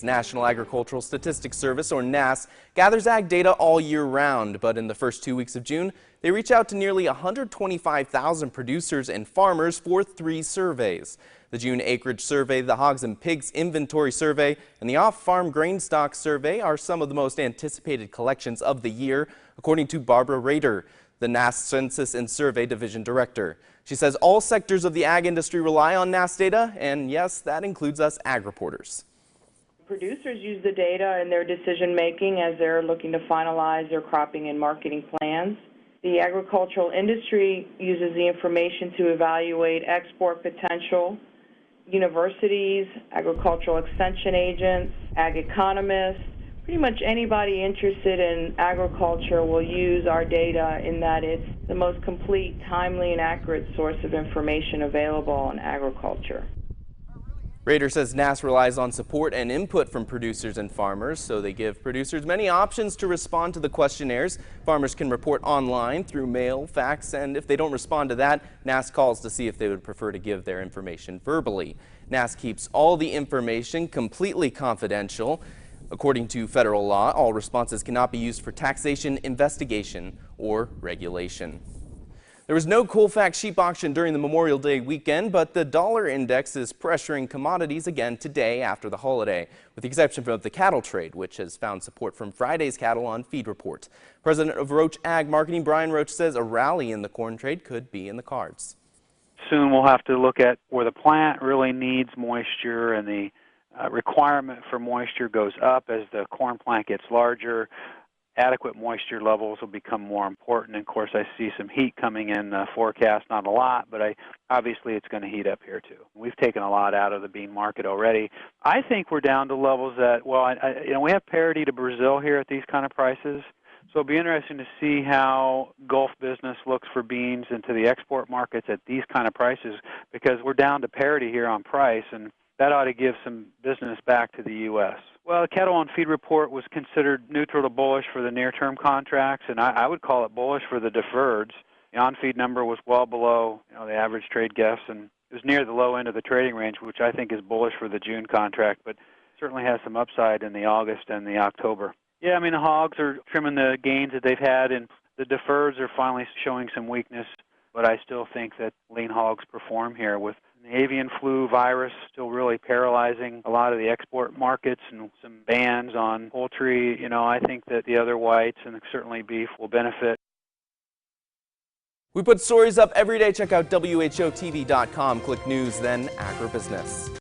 National Agricultural Statistics Service, or NASS, gathers ag data all year round, but in the first 2 weeks of June, they reach out to nearly 125,000 producers and farmers for 3 surveys. The June Acreage Survey, the Hogs and Pigs Inventory Survey, and the Off-Farm Grain Stock Survey are some of the most anticipated collections of the year, according to Barbara Rader, the NASS Census and Survey Division Director. She says all sectors of the ag industry rely on NASS data, and yes, that includes us ag reporters. Producers use the data in their decision making as they're looking to finalize their cropping and marketing plans. The agricultural industry uses the information to evaluate export potential. Universities, agricultural extension agents, ag economists, pretty much anybody interested in agriculture will use our data in that it's the most complete, timely, and accurate source of information available on agriculture. Rader says NASS relies on support and input from producers and farmers, so they give producers many options to respond to the questionnaires. Farmers can report online, through mail, fax, and if they don't respond to that, NASS calls to see if they would prefer to give their information verbally. NASS keeps all the information completely confidential. According to federal law, all responses cannot be used for taxation, investigation, or regulation. There was no Colfax sheep auction during the Memorial Day weekend, but the dollar index is pressuring commodities again today after the holiday, with the exception of the cattle trade, which has found support from Friday's cattle on feed report. President of Roach Ag Marketing, Brian Roach, says a rally in the corn trade could be in the cards. Soon we'll have to look at where the plant really needs moisture and the requirement for moisture goes up as the corn plant gets larger. Adequate moisture levels will become more important. And of course, I see some heat coming in forecast, not a lot, but obviously it's going to heat up here too. We've taken a lot out of the bean market already. I think we're down to levels that, well, we have parity to Brazil here at these kind of prices. So it'll be interesting to see how Gulf business looks for beans into the export markets at these kind of prices, because we're down to parity here on price, and that ought to give some business back to the U.S. Well, the cattle on feed report was considered neutral to bullish for the near-term contracts, and I would call it bullish for the deferreds. The on-feed number was well below the average trade guess, and it was near the low end of the trading range, which I think is bullish for the June contract, but certainly has some upside in the August and the October. Yeah, I mean, the hogs are trimming the gains that they've had, and the deferreds are finally showing some weakness, but I still think that lean hogs perform here with the avian flu virus still really paralyzing a lot of the export markets and some bans on poultry. I think that the other whites and certainly beef will benefit. We put stories up every day. Check out WHOTV.com. Click News, then Agribusiness.